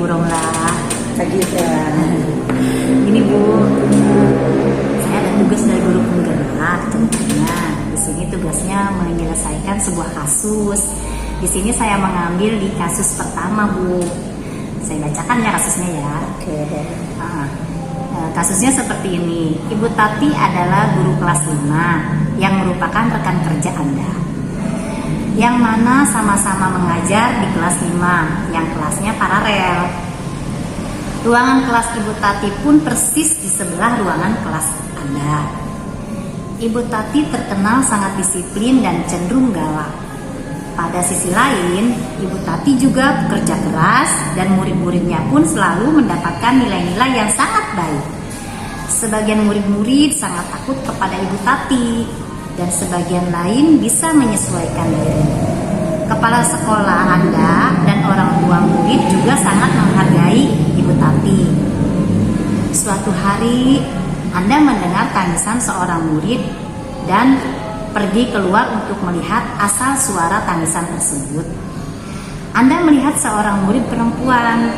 Bu Romla. Pagi ya. Ini Bu, saya ada tugas dari guru penggerak tentunya. Di sini tugasnya menyelesaikan sebuah kasus. Di sini saya mengambil di kasus pertama Bu. Saya bacakan ya kasusnya ya. Oke. Kasusnya seperti ini. Ibu Tati adalah guru kelas 5 yang merupakan rekan kerja Anda, yang mana sama-sama mengajar di kelas 5 yang kelasnya paralel. Ruangan kelas Ibu Tati pun persis di sebelah ruangan kelas Anda. Ibu Tati terkenal sangat disiplin dan cenderung galak. Pada sisi lain, Ibu Tati juga bekerja keras dan murid-muridnya pun selalu mendapatkan nilai-nilai yang sangat baik. Sebagian murid-murid sangat takut kepada Ibu Tati dan sebagian lain bisa menyesuaikan diri. Kepala sekolah Anda dan orang tua murid juga sangat menghargai Ibu Tati. Suatu hari, Anda mendengar tangisan seorang murid dan pergi keluar untuk melihat asal suara tangisan tersebut. Anda melihat seorang murid perempuan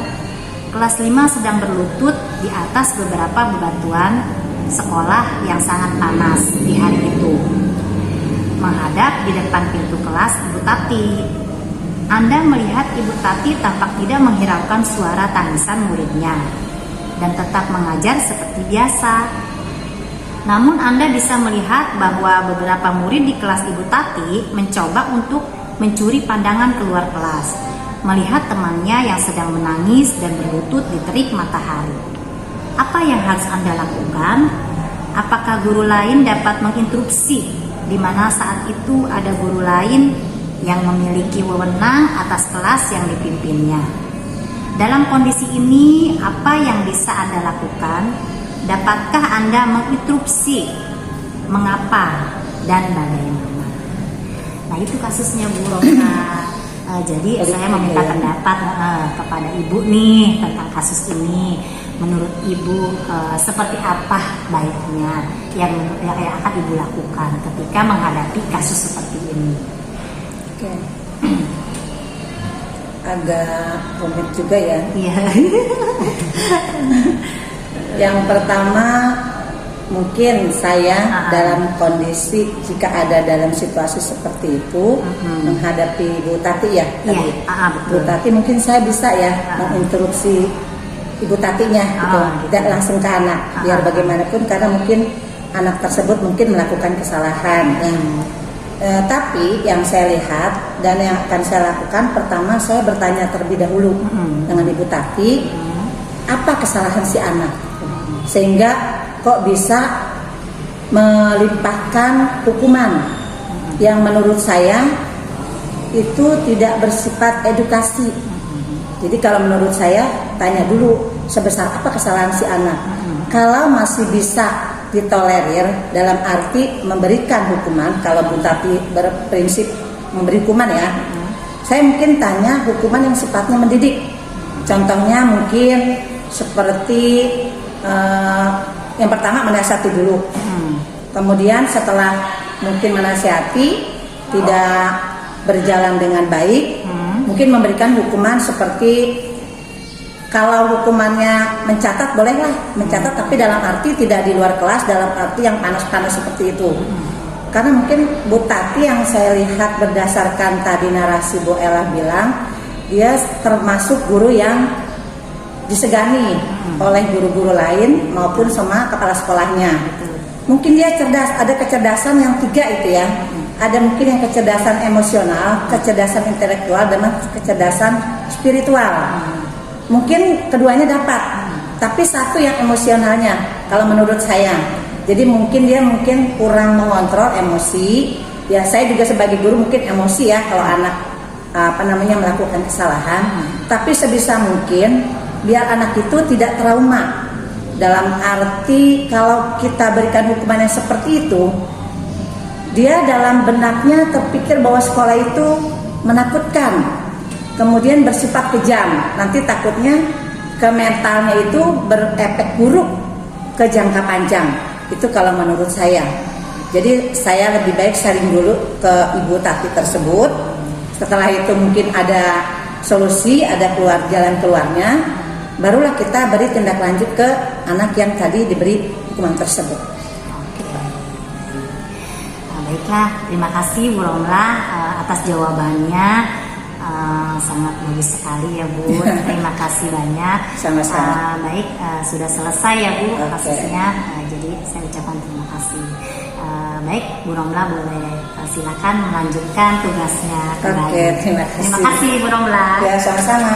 kelas 5 sedang berlutut di atas beberapa bebatuan sekolah yang sangat panas di hari itu, menghadap di depan pintu kelas Ibu Tati. Anda melihat Ibu Tati tampak tidak menghiraukan suara tangisan muridnya dan tetap mengajar seperti biasa. Namun Anda bisa melihat bahwa beberapa murid di kelas Ibu Tati mencoba untuk mencuri pandangan keluar kelas, melihat temannya yang sedang menangis dan berlutut di terik matahari. Apa yang harus Anda lakukan? Apakah guru lain dapat menginterupsi di mana saat itu ada guru lain yang memiliki wewenang atas kelas yang dipimpinnya? Dalam kondisi ini, apa yang bisa Anda lakukan? Dapatkah Anda menginterupsi mengapa dan bagaimana? Nah, itu kasusnya Bu Romla. Jadi saya meminta pendapat kepada Ibu nih tentang kasus ini. Menurut Ibu seperti apa baiknya yang akan Ibu lakukan ketika menghadapi kasus seperti ini? Oke. Agak rumit juga ya. Iya. Yang pertama, mungkin saya dalam kondisi jika ada dalam situasi seperti itu menghadapi Bu Tati ya. Iya, Bu betul. Tati mungkin saya bisa ya menginterupsi Ibu Tatinya gitu, tidak langsung ke anak. Biar bagaimanapun karena mungkin anak tersebut mungkin melakukan kesalahan. Tapi yang saya lihat dan yang akan saya lakukan, pertama saya bertanya terlebih dahulu dengan Ibu Tati, apa kesalahan si anak sehingga kok bisa melimpahkan hukuman yang menurut saya itu tidak bersifat edukasi. Jadi kalau menurut saya tanya dulu sebesar apa kesalahan si anak. Kalau masih bisa ditolerir dalam arti memberikan hukuman, kalau Bu Tati berprinsip memberi hukuman ya, saya mungkin tanya hukuman yang sifatnya mendidik. Contohnya mungkin seperti yang pertama menasihati dulu, kemudian setelah mungkin menasihati tidak berjalan dengan baik, mungkin memberikan hukuman seperti kalau hukumannya mencatat bolehlah mencatat, tapi dalam arti tidak di luar kelas, dalam arti yang panas-panas seperti itu. Karena mungkin Bu Tati yang saya lihat berdasarkan tadi narasi Bu Ella bilang, dia termasuk guru yang disegani oleh guru-guru lain maupun sama kepala sekolahnya. Mungkin dia cerdas, ada kecerdasan yang tiga itu ya. Ada mungkin yang kecerdasan emosional, kecerdasan intelektual, dan kecerdasan spiritual. Mungkin keduanya dapat, tapi satu yang emosionalnya kalau menurut saya. Jadi mungkin dia kurang mengontrol emosi. Ya saya juga sebagai guru mungkin emosi ya kalau anak melakukan kesalahan. Tapi sebisa mungkin biar anak itu tidak trauma. Dalam arti kalau kita berikan hukuman yang seperti itu, dia dalam benaknya terpikir bahwa sekolah itu menakutkan, kemudian bersifat kejam. Nanti takutnya ke mentalnya itu berefek buruk ke jangka panjang. Itu kalau menurut saya. Jadi saya lebih baik sharing dulu ke Ibu Tati tersebut. Setelah itu mungkin ada solusi, ada jalan keluarnya, barulah kita beri tindak lanjut ke anak yang tadi diberi hukuman tersebut. Baiklah, terima kasih Bu Romlah atas jawabannya. Sangat bagus sekali ya Bu. Terima kasih banyak. Sama-sama. Baik, sudah selesai ya Bu Oke. kasusnya. Jadi saya ucapkan terima kasih. Baik, Bu Romlah boleh silakan melanjutkan tugasnya kembali. Oke, terima kasih. Terima kasih Bu Romlah. Ya, sama-sama.